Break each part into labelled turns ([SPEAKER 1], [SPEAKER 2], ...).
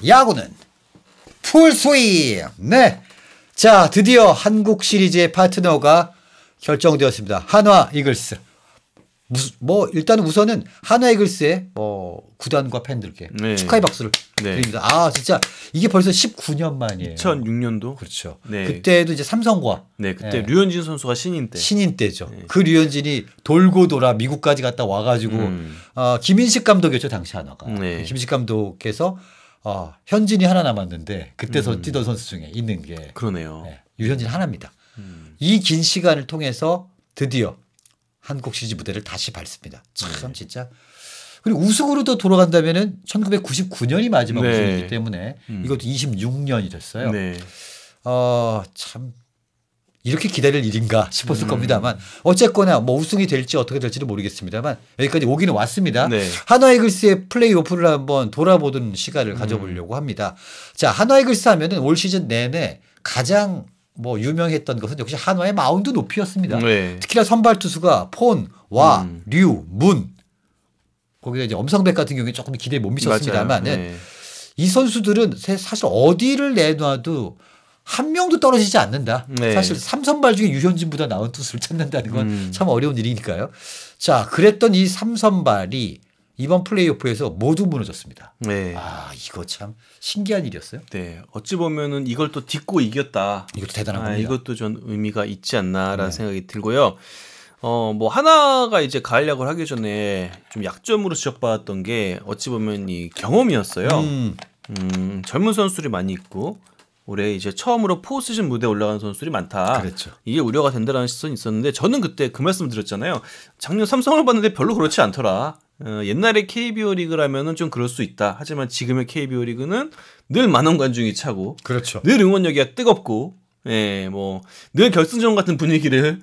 [SPEAKER 1] 야구는 풀스윙. 네. 자, 드디어 한국 시리즈의 파트너가 결정되었습니다. 한화 이글스. 일단 우선은 한화 이글스의 구단과 팬들께 축하의 박수를 드립니다. 아, 진짜 이게 벌써 19년 만이에요.
[SPEAKER 2] 2006년도.
[SPEAKER 1] 그렇죠. 그때도 이제 삼성과.
[SPEAKER 2] 그때 류현진 선수가 신인 때.
[SPEAKER 1] 신인 때죠. 그 류현진이 돌고 돌아 미국까지 갔다 와가지고 김인식 감독이었죠, 당시 한화가. 김인식 감독께서 현진이 하나 남았는데 그때 뛰던 선수 중에 있는 게
[SPEAKER 2] 그러네요.
[SPEAKER 1] 유현진 하나입니다. 이 긴 시간을 통해서 드디어 한국 시리즈 무대를 다시 밟습니다. 참 진짜. 그리고 우승으로 더 돌아간다면은 1999년이 마지막 우승이기 때문에 이것도 26년이 됐어요. 참 이렇게 기다릴 일인가 싶었을 겁니다만 어쨌거나 우승이 될지 어떻게 될지는 모르겠습니다만 여기까지 오기는 왔습니다. 한화 이글스의 플레이오프를 한번 돌아보던 시간을 가져보려고 합니다. 자, 한화 이글스 하면은 올 시즌 내내 가장 유명했던 것은 역시 한화의 마운드 높이였습니다. 특히나 선발 투수가 폰, 와, 류, 문. 거기다 이제 엄상백 같은 경우에 조금 기대에 못 미쳤습니다만은 이 선수들은 사실 어디를 내놔도 한 명도 떨어지지 않는다. 사실 3선발 중에 유현진보다 나은 투수를 찾는다는 건 참 어려운 일이니까요. 자, 그랬던 이 3선발이 이번 플레이오프에서 모두 무너졌습니다. 아, 이거 참 신기한 일이었어요.
[SPEAKER 2] 어찌 보면은 이걸 또 딛고 이겼다.
[SPEAKER 1] 이것도 대단한 겁니다.
[SPEAKER 2] 이것도 좀 의미가 있지 않나라는 생각이 들고요. 하나가 이제 가을 야구를 하기 전에 좀 약점으로 지적받았던 게 어찌 보면 이 경험이었어요. 젊은 선수들이 많이 있고 올해 이제 처음으로 포스트시즌 무대에 올라가는 선수들이 많다.
[SPEAKER 1] 그렇죠.
[SPEAKER 2] 이게 우려가 된다는 시선이 있었는데 저는 그때 그 말씀 드렸잖아요. 작년 삼성을 봤는데 별로 그렇지 않더라. 옛날에 KBO 리그라면은 좀 그럴 수 있다. 하지만 지금의 KBO 리그는 늘 많은 관중이 차고,
[SPEAKER 1] 그렇죠.
[SPEAKER 2] 늘 응원력이 뜨겁고, 늘 결승전 같은 분위기를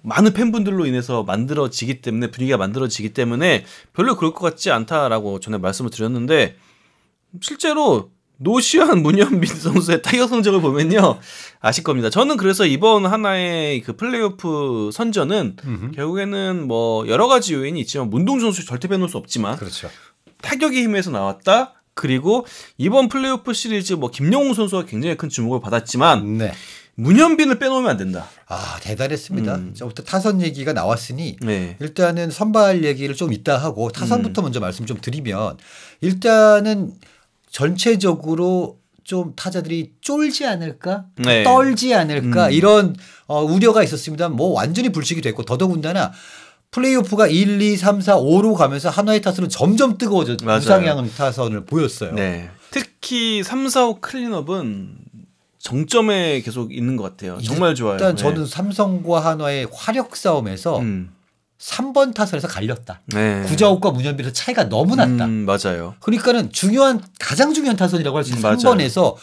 [SPEAKER 2] 많은 팬분들로 인해서 만들어지기 때문에 분위기가 만들어지기 때문에 별로 그럴 것 같지 않다라고 전에 말씀을 드렸는데 실제로 노시환 문현빈 선수의 타격 성적을 보면요 아실 겁니다. 저는 그래서 이번 하나의 그 플레이오프 선전은 결국에는 여러 가지 요인이 있지만 문동주 선수 절대 빼놓을 수 없지만
[SPEAKER 1] 그렇죠.
[SPEAKER 2] 타격의 힘에서 나왔다. 그리고 이번 플레이오프 시리즈 김영웅 선수가 굉장히 큰 주목을 받았지만 문현빈을 빼놓으면 안 된다.
[SPEAKER 1] 아, 대단했습니다. 저부터 타선 얘기가 나왔으니 일단은 선발 얘기를 좀 이따 하고 타선부터 먼저 말씀 좀 드리면 일단은 전체적으로 좀 타자들이 쫄지 않을까? 떨지 않을까? 이런 우려가 있었습니다. 완전히 불식이 됐고 더더군다나 플레이오프가 1, 2, 3, 4, 5로 가면서 한화의 타선은 점점 뜨거워져 우상향 타선을 보였어요.
[SPEAKER 2] 특히 3, 4, 5 클린업은 정점에 계속 있는 것 같아요. 정말 좋아요.
[SPEAKER 1] 일단 저는 삼성과 한화의 화력 싸움에서 3번 타선에서 갈렸다. 구자욱과 문현빈에서 차이가 너무 났다.
[SPEAKER 2] 맞아요.
[SPEAKER 1] 그러니까는 가장 중요한 타선이라고 할 수 있는 3번에서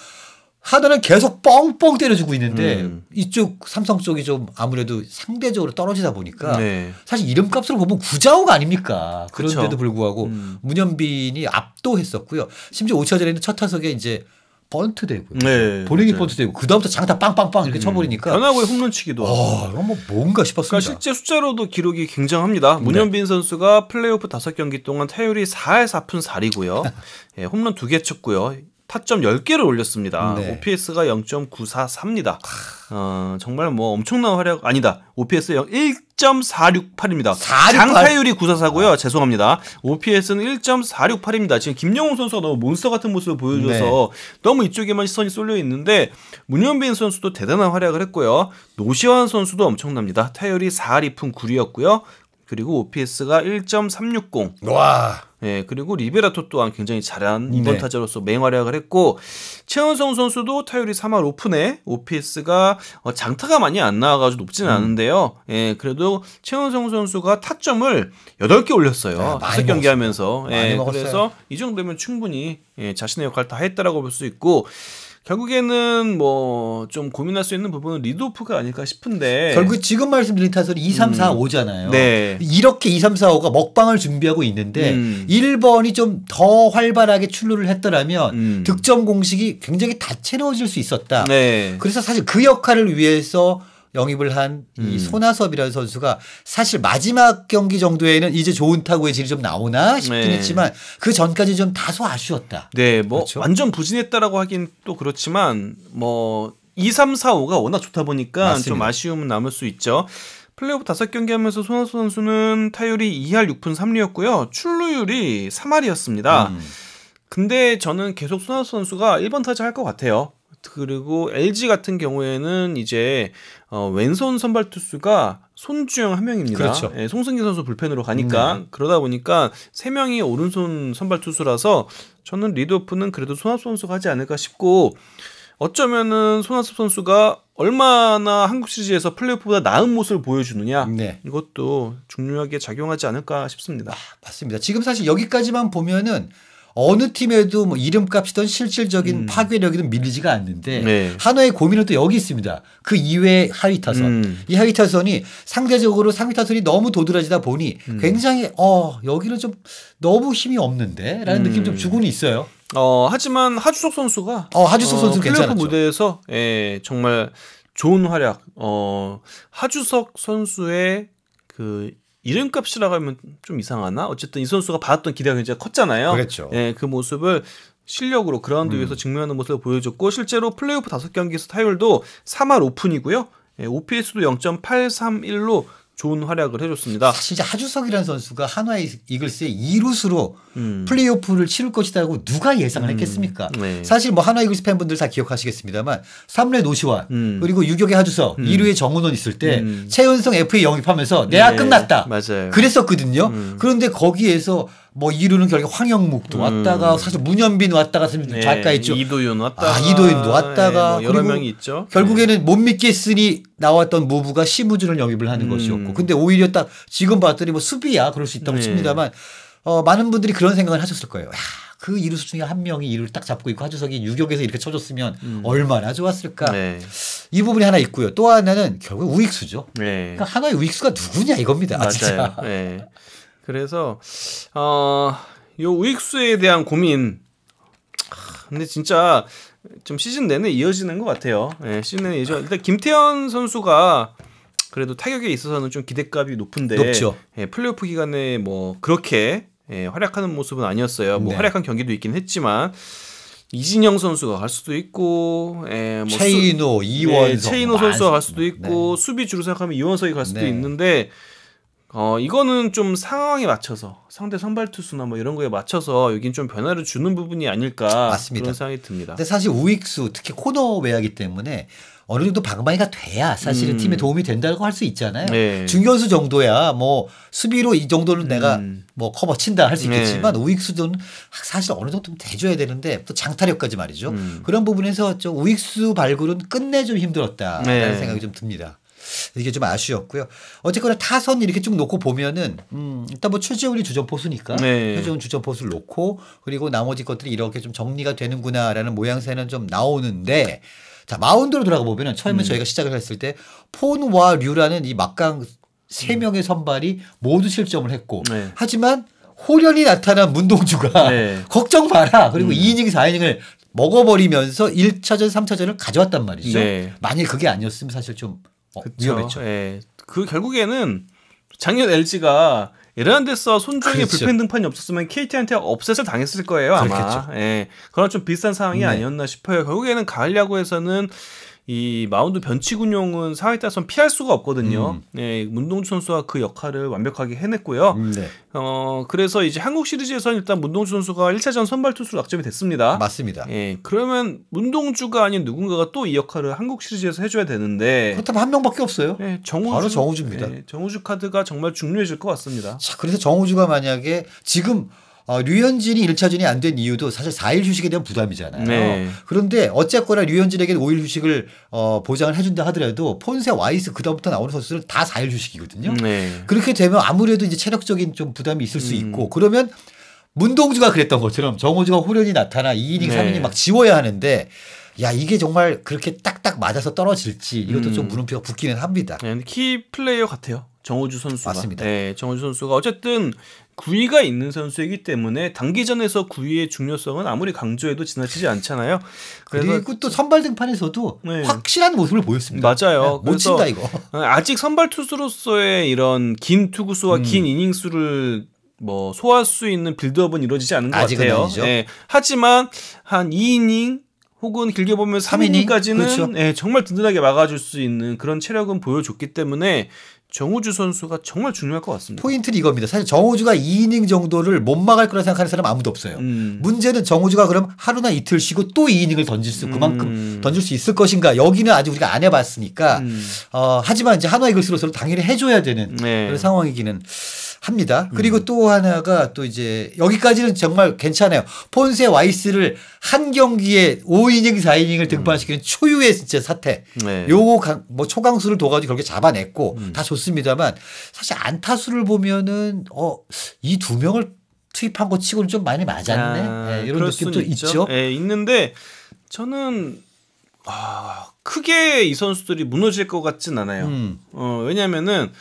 [SPEAKER 1] 하나는 계속 뻥뻥 때려주고 있는데 이쪽 삼성 쪽이 좀 아무래도 상대적으로 떨어지다 보니까 사실 이름값으로 보면 구자욱 아닙니까? 그런데도 불구하고 문현빈이 압도했었고요. 심지어 5차전에는 첫 타석에 이제 번트 되고 보내기 번트 되고 그다음부터 장타 빵빵빵 이렇게 쳐버리니까
[SPEAKER 2] 변화구에 홈런치기도 하고
[SPEAKER 1] 이건 뭔가 싶었습니다.
[SPEAKER 2] 그러니까 실제 숫자로도 기록이 굉장합니다. 문현빈 선수가 플레이오프 5경기 동안 타율이 4할 4푼 4리고요. 홈런 2개 쳤고요. 타점 10개를 올렸습니다. OPS가 0.943입니다. 정말 엄청난 활약 아니다. OPS 1.468입니다. 장타율이 944고요. 죄송합니다. OPS는 1.468입니다. 지금 김영웅 선수가 너무 몬스터 같은 모습을 보여줘서 너무 이쪽에만 시선이 쏠려 있는데 문현빈 선수도 대단한 활약을 했고요. 노시환 선수도 엄청납니다. 타율이 4할 2푼 9리였고요. 그리고 OPS가 1.360.
[SPEAKER 1] 와.
[SPEAKER 2] 그리고 리베라토 또한 굉장히 잘한 2번 타자로서 맹활약을 했고 최은성 선수도 타율이 3할 5푼에 OPS가 장타가 많이 안 나와가지고 높지는 않은데요. 그래도 최은성 선수가 타점을 8개 올렸어요. 5경기 하면서. 그래서 이 정도면 충분히 자신의 역할을 다 했다라고 볼 수 있고 결국에는 좀 고민할 수 있는 부분은 리드오프가 아닐까 싶은데
[SPEAKER 1] 결국 지금 말씀드린 타선이 2, 3, 4, 5잖아요. 이렇게 2, 3, 4, 5가 먹방을 준비하고 있는데 1번이 좀 더 활발하게 출루를 했더라면 득점 공식이 굉장히 다채로워질 수 있었다. 그래서 사실 그 역할을 위해서 영입을 한 이 손아섭이라는 선수가 사실 마지막 경기 정도에는 이제 좋은 타구의 질이 좀 나오나 싶긴
[SPEAKER 2] 네.
[SPEAKER 1] 했지만 그 전까지 좀 다소 아쉬웠다.
[SPEAKER 2] 네, 뭐
[SPEAKER 1] 그렇죠?
[SPEAKER 2] 완전 부진했다라고 하긴 또 그렇지만 뭐 2, 3, 4, 5가 워낙 좋다 보니까
[SPEAKER 1] 맞습니다.
[SPEAKER 2] 좀 아쉬움은 남을 수 있죠. 플레이오프 5경기 하면서 손아섭 선수는 타율이 2할 6푼 3리였고요. 출루율이 3할이었습니다. 근데 저는 계속 손아섭 선수가 1번 타자 할 것 같아요. 그리고 LG 같은 경우에는 이제 왼손 선발 투수가 손주영 한 명입니다.
[SPEAKER 1] 그렇죠.
[SPEAKER 2] 예, 송승기 선수 불펜으로 가니까 그러다 보니까 3명이 오른손 선발 투수라서 저는 리드오프는 그래도 손아섭 선수가 하지 않을까 싶고 어쩌면은 손아섭 선수가 얼마나 한국 시리즈에서 플레이오프보다 나은 모습을 보여주느냐
[SPEAKER 1] 네.
[SPEAKER 2] 이것도 중요하게 작용하지 않을까 싶습니다.
[SPEAKER 1] 맞습니다. 지금 사실 여기까지만 보면은 어느 팀에도 뭐 이름값이든 실질적인 파괴력이든 밀리지가 않는데
[SPEAKER 2] 네.
[SPEAKER 1] 한화의 고민은 또 여기 있습니다. 그 이외의 하위 타선. 이 하위 타선이 상대적으로 상위 타선이 너무 도드라지다 보니 굉장히 여기는 좀 너무 힘이 없는데 라는 느낌 좀 주고는 있어요.
[SPEAKER 2] 하지만 하주석 선수가
[SPEAKER 1] 하주석 선수
[SPEAKER 2] 플레이오프
[SPEAKER 1] 괜찮았죠.
[SPEAKER 2] 무대에서 정말 좋은 활약. 하주석 선수의 그 이름값이라고 하면 좀 이상하나? 어쨌든 이 선수가 받았던 기대가 굉장히 컸잖아요.
[SPEAKER 1] 그랬죠.
[SPEAKER 2] 그 모습을 실력으로 그라운드 위에서 증명하는 모습을 보여줬고 실제로 플레이오프 5경기에서 타율도 3할 5푼이고요. OPS도 0.831로 좋은 활약을 해줬습니다.
[SPEAKER 1] 사실 이제 하주석이라는 선수가 한화의 이글스의 2루수로 플레이오프를 치를 것이라고 누가 예상을 했겠습니까?
[SPEAKER 2] 네.
[SPEAKER 1] 사실 뭐 한화 이글스 팬분들 다 기억하시겠습니다만 3루에 노시환 그리고 유격의 하주석 2루에 정은원 있을 때 최은성 FA 영입하면서 내야 끝났다.
[SPEAKER 2] 맞아요.
[SPEAKER 1] 그랬었거든요. 그런데 거기에서 뭐 2루는 결국 황영묵도 왔다가 사실 문현빈 왔다가 잠깐 있죠.
[SPEAKER 2] 이도윤 왔다가
[SPEAKER 1] 이도윤도 왔다가
[SPEAKER 2] 뭐 여러
[SPEAKER 1] 그리고
[SPEAKER 2] 명이 있죠.
[SPEAKER 1] 결국에는 못 믿겠으니 나왔던 무브가 심우준을 영입을 하는 것이었고 근데 오히려 딱 지금 봤더니 뭐 수비야 그럴 수 있다고 칩니다만 많은 분들이 그런 생각을 하셨을 거예요. 야, 그 이루수 중에 한 명이 이루를 딱 잡고 있고 하주석이 유격에서 이렇게 쳐줬으면 얼마나 좋았을까.
[SPEAKER 2] 네.
[SPEAKER 1] 이 부분이 하나 있고요. 또 하나는 결국 우익수죠.
[SPEAKER 2] 네.
[SPEAKER 1] 그러니까 하나의 우익수가 누구냐 이겁니다.
[SPEAKER 2] 맞아요.
[SPEAKER 1] 진짜.
[SPEAKER 2] 네. 그래서 요 우익수에 대한 고민. 근데 진짜 좀 시즌 내내 이어지는 것 같아요. 시즌 내내 이어져. 일단 김태현 선수가 그래도 타격에 있어서는 좀 기대값이 높은데
[SPEAKER 1] 높죠.
[SPEAKER 2] 플레이오프 기간에 뭐 그렇게 활약하는 모습은 아니었어요. 뭐
[SPEAKER 1] 네.
[SPEAKER 2] 활약한 경기도 있긴 했지만 이진영 선수가 갈 수도 있고, 뭐
[SPEAKER 1] 최인호, 이원석,
[SPEAKER 2] 최인호 선수가 갈 수도 있고 수비 주로 생각하면 이원석이 갈 수도 있는데. 이거는 좀 상황에 맞춰서 상대 선발 투수나 뭐 이런 거에 맞춰서 여긴 좀 변화를 주는 부분이 아닐까
[SPEAKER 1] 맞습니다.
[SPEAKER 2] 그런 생각이 듭니다.
[SPEAKER 1] 근데 사실 우익수 특히 코너 외야기 때문에 어느 정도 방망이가 돼야 사실은 팀에 도움이 된다고 할 수 있잖아요.
[SPEAKER 2] 네.
[SPEAKER 1] 중견수 정도야 뭐 수비로 이 정도는 내가 뭐 커버 친다 할 수 있겠지만 우익수는 사실 어느 정도 돼줘야 되는데 또 장타력까지 말이죠. 그런 부분에서 좀 우익수 발굴은 끝내 좀 힘들었다라는 생각이 좀 듭니다. 이게 좀 아쉬웠고요. 어쨌거나 타선 이렇게 쭉 놓고 보면은 일단 뭐 최재훈이 주전 포수니까 최재훈 주전 포수를 놓고 그리고 나머지 것들이 이렇게 좀 정리가 되는구나라는 모양새는 좀 나오는데 자 마운드로 돌아가 보면은 처음에 저희가 시작을 했을 때 폰과 류라는 이 막강 3명의 선발이 모두 실점을 했고 하지만 호련이 나타난 문동주가 걱정 마라 그리고 2이닝 4이닝을 먹어버리면서 1차전 3차전을 가져왔단 말이죠. 만약에 그게 아니었으면 사실 좀 위험했죠.
[SPEAKER 2] 그 결국에는 작년 LG가 에르난데스와 손주영의 불펜 등판이 없었으면 KT한테 업셋을 당했을 거예요 아마. 그런 좀 비슷한 상황이 아니었나 싶어요. 결국에는 가을 야구에서는 이 마운드 변칙 운용은 상황에 따라서는 피할 수가 없거든요. 문동주 선수가 그 역할을 완벽하게 해냈고요. 그래서 이제 한국 시리즈에서는 일단 문동주 선수가 1차전 선발 투수로 낙점이 됐습니다.
[SPEAKER 1] 맞습니다.
[SPEAKER 2] 그러면 문동주가 아닌 누군가가 또 이 역할을 한국 시리즈에서 해줘야 되는데
[SPEAKER 1] 그렇다면 한 명밖에 없어요. 바로 정우주입니다.
[SPEAKER 2] 정우주 카드가 정말 중요해질 것 같습니다.
[SPEAKER 1] 자, 그래서 정우주가 만약에 지금 류현진이 1차전이 안 된 이유도 사실 4일 휴식에 대한 부담이잖아요. 그런데 어쨌거나 류현진에게 5일 휴식을 보장을 해준다 하더라도 폰세 와이스 그다음부터 나오는 선수들은 다 4일 휴식이거든요. 그렇게 되면 아무래도 이제 체력적인 좀 부담이 있을 수 있고 그러면 문동주가 그랬던 것처럼 정우주가 호련히 나타나 2이닝 3이닝 막 지워야 하는데 야 이게 정말 그렇게 딱딱 맞아서 떨어질지 이것도 좀 물음표가 붙기는 합니다.
[SPEAKER 2] 키 플레이어 같아요. 정우주 선수가.
[SPEAKER 1] 맞습니다.
[SPEAKER 2] 정우주 선수가 어쨌든 구위가 있는 선수이기 때문에 단기전에서 구위의 중요성은 아무리 강조해도 지나치지 않잖아요.
[SPEAKER 1] 그리고 또 선발 등판에서도 확실한 모습을 보였습니다.
[SPEAKER 2] 맞아요.
[SPEAKER 1] 못 친다 이거.
[SPEAKER 2] 아직 선발 투수로서의 이런 긴 투구수와 긴 이닝수를 뭐 소화할 수 있는 빌드업은 이루어지지 않은 것 같아요. 하지만 한 2이닝 혹은 길게 보면 3이닝까지는 그렇죠. 정말 든든하게 막아줄 수 있는 그런 체력은 보여줬기 때문에 정우주 선수가 정말 중요할 것 같습니다.
[SPEAKER 1] 포인트는 이겁니다. 사실 정우주가 2이닝 정도를 못 막을 거라 생각하는 사람 아무도 없어요. 문제는 정우주가 그럼 하루나 이틀 쉬고 또 2이닝을 던질 수 그만큼 던질 수 있을 것인가. 여기는 아직 우리가 안 해봤으니까 하지만 이제 한화 이글스로서는 당연히 해줘야 되는 그런 상황이기는 합니다. 그리고 또 하나가 또 이제 여기까지는 정말 괜찮아요. 폰세 와이스를 한 경기에 5이닝 4이닝을 등판시키는 초유의 진짜 사태. 요거 뭐 초강수를 둬가지고 그렇게 잡아냈고 다 좋습니다만 사실 안타수를 보면은 이 두 명을 투입한 것 치고는 좀 많이 맞았네. 이런 느낌도 있죠.
[SPEAKER 2] 있는데 저는 크게 이 선수들이 무너질 것 같진 않아요. 왜냐하면은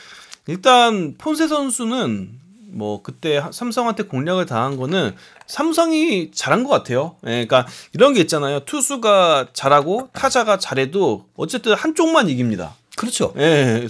[SPEAKER 2] 일단 폰세 선수는 뭐 그때 삼성한테 공략을 당한 거는 삼성이 잘한 것 같아요. 그러니까 이런 게 있잖아요. 투수가 잘하고 타자가 잘해도 어쨌든 한쪽만 이깁니다.
[SPEAKER 1] 그렇죠.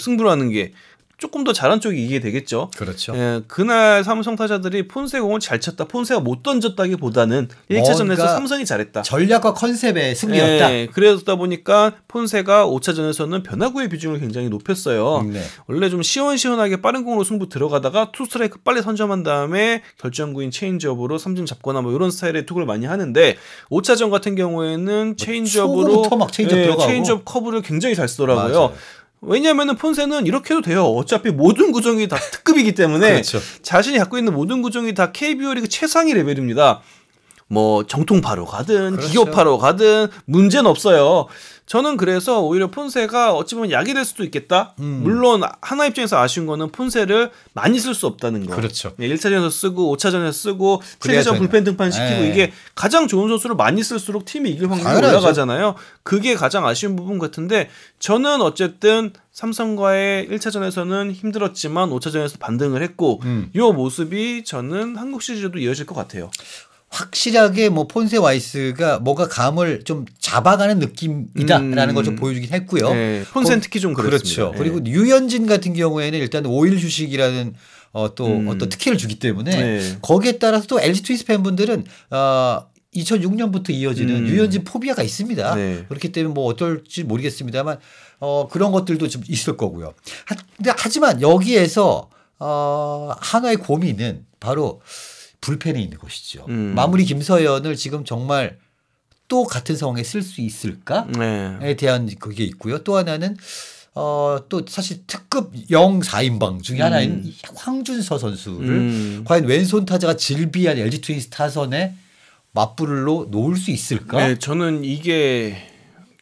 [SPEAKER 2] 승부라는 게. 조금 더 잘한 쪽이 이기게 되겠죠.
[SPEAKER 1] 그렇죠.
[SPEAKER 2] 그날 삼성 타자들이 폰세 공을 잘 쳤다. 폰세가 못 던졌다기보다는 1차전에서 삼성이 잘했다.
[SPEAKER 1] 전략과 컨셉의 승리였다.
[SPEAKER 2] 그러다 보니까 폰세가 5차전에서는 변화구의 비중을 굉장히 높였어요. 원래 좀 시원시원하게 빠른 공으로 승부 들어가다가 투 스트라이크 빨리 선점한 다음에 결정구인 체인지업으로 3점 잡거나 뭐 이런 스타일의 투구를 많이 하는데 5차전 같은 경우에는 체인지업으로 체인지업 커브를 굉장히 잘 쓰더라고요. 맞아요. 왜냐하면 폰세는 이렇게 해도 돼요. 어차피 모든 구종이 다 특급이기 때문에
[SPEAKER 1] 그렇죠.
[SPEAKER 2] 자신이 갖고 있는 모든 구종이 다 KBO 리그 최상위 레벨입니다. 뭐 정통파로 가든 그렇죠. 기교파로 가든 문제는 없어요. 저는 그래서 오히려 폰세가 어찌 보면 약이 될 수도 있겠다. 물론 하나 입장에서 아쉬운 거는 폰세를 많이 쓸 수 없다는 거.
[SPEAKER 1] 그렇죠.
[SPEAKER 2] 1차전에서 쓰고 5차전에서 쓰고 7차전 불펜 등판시키고 이게 가장 좋은 선수를 많이 쓸수록 팀이 이길 확률이 올라가잖아요. 그게 가장 아쉬운 부분 같은데 저는 어쨌든 삼성과의 1차전에서는 힘들었지만 5차전에서 반등을 했고 이 모습이 저는 한국 시리즈도 이어질 것 같아요.
[SPEAKER 1] 확실하게 뭐 폰세 와이스가 뭔가 감을 좀 잡아가는 느낌이다라는 걸 좀 보여주긴 했고요.
[SPEAKER 2] 폰세는 특히 좀 그렇습니다.
[SPEAKER 1] 그렇죠. 그리고 유현진 같은 경우에는 일단 5일 휴식이라는 또 어떤 특혜를 주기 때문에 거기에 따라서 또 LG 트윈스 팬분들은 2006년부터 이어지는 유현진 포비아가 있습니다. 그렇기 때문에 뭐 어떨지 모르겠습니다만 그런 것들도 좀 있을 거고요. 하지만 여기에서 하나의 고민은 바로 불펜에 있는 것이죠. 마무리 김서현을 지금 정말 또 같은 상황에 쓸 수 있을까에 대한 그게 있고요. 또 하나는 또 사실 특급 0-4인방 중에 하나인 황준서 선수를 과연 왼손 타자가 질비한 LG 트윈스 타선에 맞불로 놓을 수 있을까?
[SPEAKER 2] 저는 이게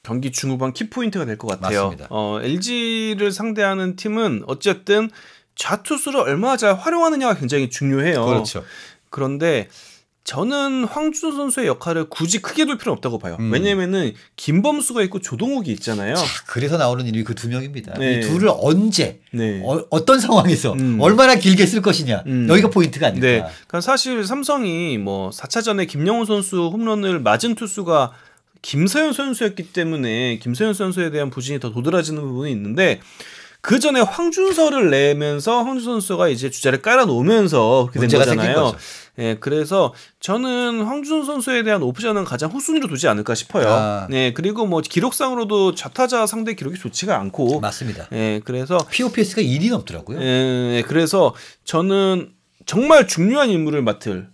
[SPEAKER 2] 경기 중후반 키포인트가 될 것 같아요.
[SPEAKER 1] 맞습니다.
[SPEAKER 2] LG를 상대하는 팀은 어쨌든 좌투수를 얼마나 잘 활용하느냐가 굉장히 중요해요.
[SPEAKER 1] 그렇죠.
[SPEAKER 2] 그런데 저는 황준서 선수의 역할을 굳이 크게 둘 필요는 없다고 봐요. 왜냐면은 김범수가 있고 조동욱이 있잖아요.
[SPEAKER 1] 자, 그래서 나오는 이름이 그 두 명입니다. 이 둘을 언제 어떤 상황에서 얼마나 길게 쓸 것이냐. 여기가 포인트가 아닐까.
[SPEAKER 2] 그러니까 사실 삼성이 뭐 4차전에 김영우 선수 홈런을 맞은 투수가 김서현 선수였기 때문에 김서현 선수에 대한 부진이 더 도드라지는 부분이 있는데 그 전에 황준서를 내면서 황준서 선수가 이제 주자를 깔아놓으면서 그렇게 된 거잖아요. 그래서 저는 황준서 선수에 대한 오프션은 가장 후순위로 두지 않을까 싶어요. 그리고 뭐 기록상으로도 좌타자 상대 기록이 좋지가 않고
[SPEAKER 1] 맞습니다.
[SPEAKER 2] 그래서
[SPEAKER 1] POPS가 1이 넘더라고요.
[SPEAKER 2] 그래서 저는 정말 중요한 임무를 맡을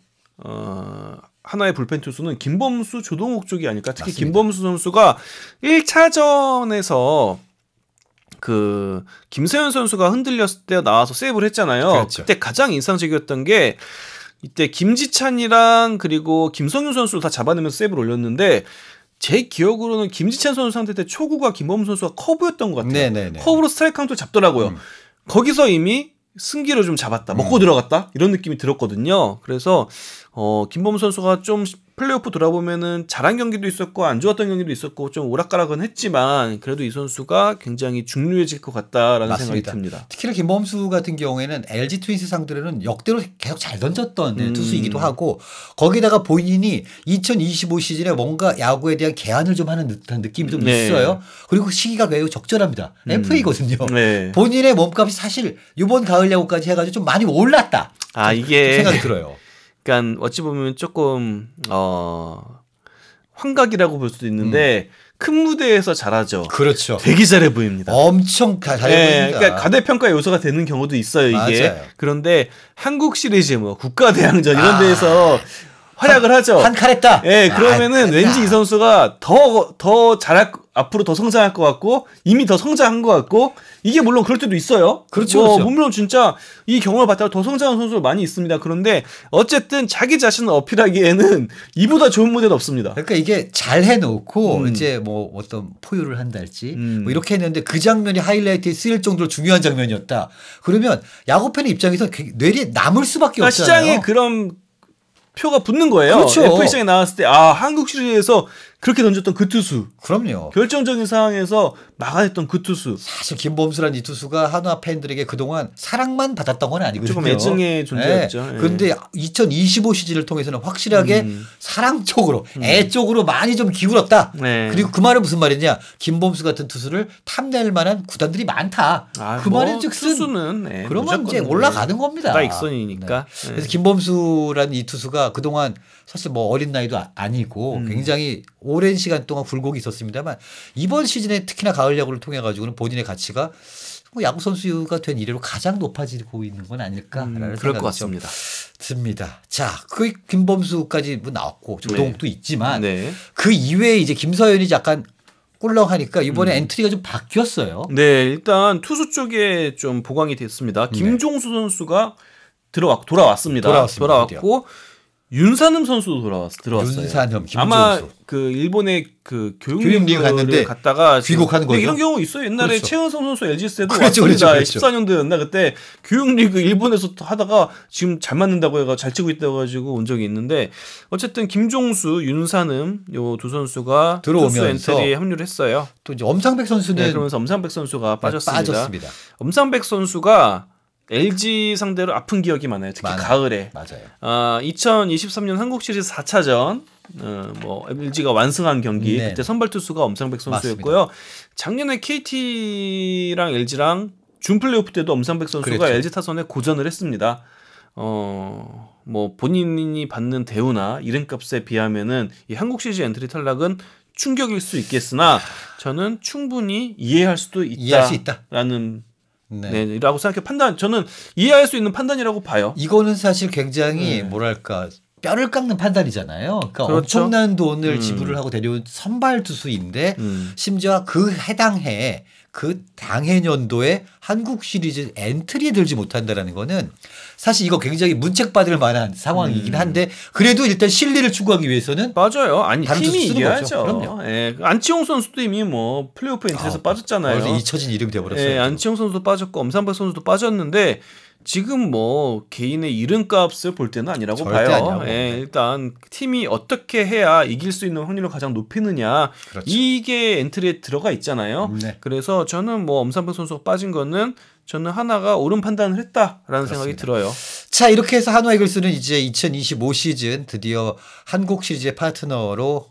[SPEAKER 2] 하나의 불펜 투수는 김범수, 조동욱 쪽이 아닐까. 특히 맞습니다. 김범수 선수가 1차전에서 그 김세현 선수가 흔들렸을 때 나와서 세이브를 했잖아요.
[SPEAKER 1] 그렇죠.
[SPEAKER 2] 그때 가장 인상적이었던 게 이때 김지찬이랑 그리고 김성윤 선수를 다 잡아내면서 세이브를 올렸는데 제 기억으로는 김지찬 선수 상대 때 초구가 김범수 선수가 커브였던 것 같아요.
[SPEAKER 1] 네네네.
[SPEAKER 2] 커브로 스트라이크 카운트를 잡더라고요. 거기서 이미 승기를 좀 잡았다. 먹고 들어갔다. 이런 느낌이 들었거든요. 그래서 김범수 선수가 좀 플레이오프 돌아보면은 잘한 경기도 있었고 안 좋았던 경기도 있었고 좀 오락가락은 했지만 그래도 이 선수가 굉장히 중요해질 것 같다라는
[SPEAKER 1] 맞습니다.
[SPEAKER 2] 생각이 듭니다.
[SPEAKER 1] 특히나 김범수 같은 경우에는 LG 트윈스 상대로는 역대로 계속 잘 던졌던 투수이기도 하고 거기다가 본인이 2025 시즌에 뭔가 야구에 대한 개안을 좀 하는 듯한 느낌이 좀 있어요. 그리고 시기가 매우 적절합니다. FA거든요. 본인의 몸값이 사실 이번 가을 야구까지 해가지고 좀 많이 올랐다.
[SPEAKER 2] 이게
[SPEAKER 1] 생각이 들어요.
[SPEAKER 2] 그러니까 어찌 보면 조금 환각이라고 볼 수도 있는데 큰 무대에서 잘하죠.
[SPEAKER 1] 그렇죠.
[SPEAKER 2] 되게 잘해 보입니다.
[SPEAKER 1] 엄청 잘해 보입니다.
[SPEAKER 2] 그러니까 가대평가 요소가 되는 경우도 있어요. 이게.
[SPEAKER 1] 맞아요.
[SPEAKER 2] 그런데 한국 시리즈 뭐 국가대항전 이런 데에서 활약을 하죠.
[SPEAKER 1] 한 칼 했다.
[SPEAKER 2] 그러면은 왠지 이 선수가 더 잘할 앞으로 더 성장할 것 같고 이미 더 성장한 것 같고 이게 물론 그럴 때도 있어요.
[SPEAKER 1] 그렇죠.
[SPEAKER 2] 물론 진짜 이 경험을 봤다가 더 성장한 선수들 많이 있습니다. 그런데 어쨌든 자기 자신을 어필하기에는 이보다 좋은 무대는 없습니다.
[SPEAKER 1] 그러니까 이게 잘 해놓고 이제 뭐 어떤 포유를 한달지 뭐 이렇게 했는데 그 장면이 하이라이트에 쓰일 정도로 중요한 장면이었다. 그러면 야구 팬의 입장에서 뇌리에 남을 수밖에 없잖아요.
[SPEAKER 2] 시장에 그런 표가 붙는 거예요.
[SPEAKER 1] 그렇죠.
[SPEAKER 2] FA 시장에 나왔을 때 한국 시리즈에서 그렇게 던졌던 그 투수.
[SPEAKER 1] 그럼요.
[SPEAKER 2] 결정적인 상황에서 막아냈던 그 투수.
[SPEAKER 1] 사실 김범수란 이 투수가 한화 팬들에게 그동안 사랑만 받았던 건 아니거든요.
[SPEAKER 2] 조금 애증의 존재였죠.
[SPEAKER 1] 그런데 2025 시즌을 통해서는 확실하게 사랑 쪽으로 애 쪽으로 많이 좀 기울었다. 그리고 그 말은 무슨 말이냐. 김범수 같은 투수를 탐낼 만한 구단들이 많다. 그 말은 즉슨
[SPEAKER 2] 투수는
[SPEAKER 1] 그러면 이제 올라가는 겁니다.
[SPEAKER 2] 다익선이니까.
[SPEAKER 1] 그래서 김범수란 이 투수가 그동안 사실 뭐 어린 나이도 아니고 굉장히 오랜 시간 동안 굴곡이 있었습니다만 이번 시즌에 특히나 가을 야구를 통해 가지고는 본인의 가치가 뭐 야구 선수가 된 이래로 가장 높아지고 있는 건 아닐까라는
[SPEAKER 2] 그럴 것 같습니다.
[SPEAKER 1] 듭니다. 자, 그 김범수까지 뭐 나왔고 조동욱도 있지만 그 이외에 이제 김서현이 약간 꿀렁하니까 이번에 엔트리가 좀 바뀌었어요.
[SPEAKER 2] 네, 일단 투수 쪽에 좀 보강이 됐습니다. 김종수 선수가 돌아왔습니다. 돌아왔고 윤산흠 선수도 들어왔어요.
[SPEAKER 1] 윤산흠, 김종수.
[SPEAKER 2] 아마 그 일본의 그
[SPEAKER 1] 교육리그 갔는데
[SPEAKER 2] 갔다가
[SPEAKER 1] 귀국하는 거죠.
[SPEAKER 2] 이런 경우 있어요. 옛날에
[SPEAKER 1] 그렇죠.
[SPEAKER 2] 최은성 선수 LG 때도
[SPEAKER 1] 그렇죠,
[SPEAKER 2] 왔습니다.
[SPEAKER 1] 그렇죠.
[SPEAKER 2] 14년도였나 그때 교육리그 일본에서 하다가 지금 잘 맞는다고 해가 잘 치고 있다고 가지고 온 적이 있는데 어쨌든 김종수, 윤산흠 요 두 선수가
[SPEAKER 1] 들어오면서
[SPEAKER 2] 투수 엔트리에 합류를 했어요.
[SPEAKER 1] 또 이제 엄상백 선수는
[SPEAKER 2] 그러면서 엄상백 선수가 빠졌습니다.
[SPEAKER 1] 빠졌습니다.
[SPEAKER 2] 엄상백 선수가 LG 상대로 아픈 기억이 많아요. 특히 가을에.
[SPEAKER 1] 맞아요.
[SPEAKER 2] 2023년 한국 시리즈 4차전 뭐 LG가 완승한 경기 그때 선발 투수가 엄상백 선수였고요. 맞습니다. 작년에 KT랑 LG랑 준 플레이오프 때도 엄상백 선수가 그랬죠. LG 타선에 고전을 했습니다. 뭐 본인이 받는 대우나 이름값에 비하면은 이 한국 시리즈 엔트리 탈락은 충격일 수 있겠으나 저는 충분히 이해할 수 있다라는 라고 생각해 저는 이해할 수 있는 판단이라고 봐요.
[SPEAKER 1] 이거는 사실 굉장히 뭐랄까 뼈를 깎는 판단이잖아요. 그러니까
[SPEAKER 2] 그렇죠.
[SPEAKER 1] 엄청난 돈을 지불을 하고 데려온 선발 투수인데 심지어 그 해당 해에 그 당해년도에 한국 시리즈 엔트리에 들지 못한다라는 거는 사실 이거 굉장히 문책받을 만한 상황이긴 한데 그래도 일단 실리를 추구하기 위해서는
[SPEAKER 2] 맞아요. 아니 팀이 이겨야죠.
[SPEAKER 1] 그럼요.
[SPEAKER 2] 안치홍 선수도 이미 뭐 플레이오프 엔트리에서 빠졌잖아요.
[SPEAKER 1] 그래서 잊혀진 이름이 되어버렸어요.
[SPEAKER 2] 안치홍 선수도 빠졌고 엄상백 선수도 빠졌는데 지금 뭐 개인의 이름값을 볼 때는 아니라고 봐요. 일단 팀이 어떻게 해야 이길 수 있는 확률을 가장 높이느냐 그렇죠. 이게 엔트리에 들어가 있잖아요. 그래서 저는 뭐 엄상백 선수가 빠진 거는 저는 하나가 옳은 판단을 했다라는 그렇습니다. 생각이 들어요.
[SPEAKER 1] 자 이렇게 해서 한화 이글스는 이제 2025 시즌 드디어 한국 시리즈의 파트너로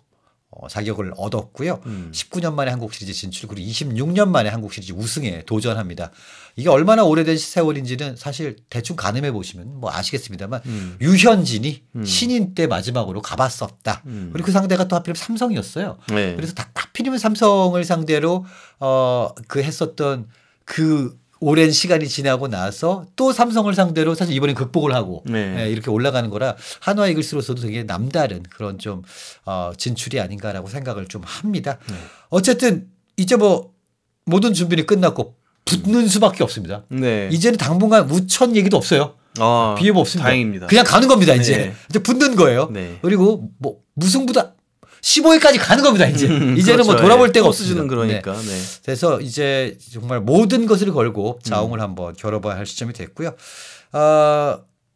[SPEAKER 1] 자격을 얻었고요. 19년 만에 한국 시리즈 진출 그리고 26년 만에 한국 시리즈 우승에 도전합니다. 이게 얼마나 오래된 세월인지는 사실 대충 가늠해 보시면 뭐 아시겠습니다만 유현진이 신인 때 마지막으로 가봤었다. 그리고 그 상대가 또 하필이면 삼성이었어요. 그래서 하필이면 삼성을 상대로 그 했었던 그 오랜 시간이 지나고 나서 또 삼성을 상대로 사실 이번엔 극복을 하고 이렇게 올라가는 거라 한화 이글스로서도 되게 남다른 그런 좀 진출이 아닌가라고 생각을 좀 합니다. 어쨌든 이제 뭐 모든 준비는 끝났고 붙는 수밖에 없습니다. 이제는 당분간 우천 얘기도 없어요. 비협 없습니다.
[SPEAKER 2] 다행입니다.
[SPEAKER 1] 그냥 가는 겁니다. 이제 붙는 거예요. 그리고 뭐 무승부다. 15위까지 가는 겁니다. 이제는
[SPEAKER 2] 그렇죠.
[SPEAKER 1] 뭐 돌아볼 데가 없어지는
[SPEAKER 2] 그러니까.
[SPEAKER 1] 그래서 이제 정말 모든 것을 걸고 자웅을 한번 겨뤄봐야 할 시점이 됐고요.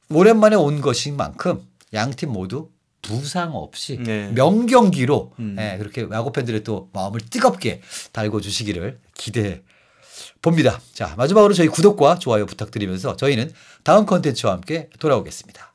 [SPEAKER 1] 오랜만에 온 것인 만큼 양 팀 모두 부상 없이
[SPEAKER 2] 네.
[SPEAKER 1] 명경기로 그렇게 야구 팬들의 또 마음을 뜨겁게 달궈주시기를 기대해 봅니다. 자, 마지막으로 저희 구독과 좋아요 부탁드리면서 저희는 다음 컨텐츠와 함께 돌아오겠습니다.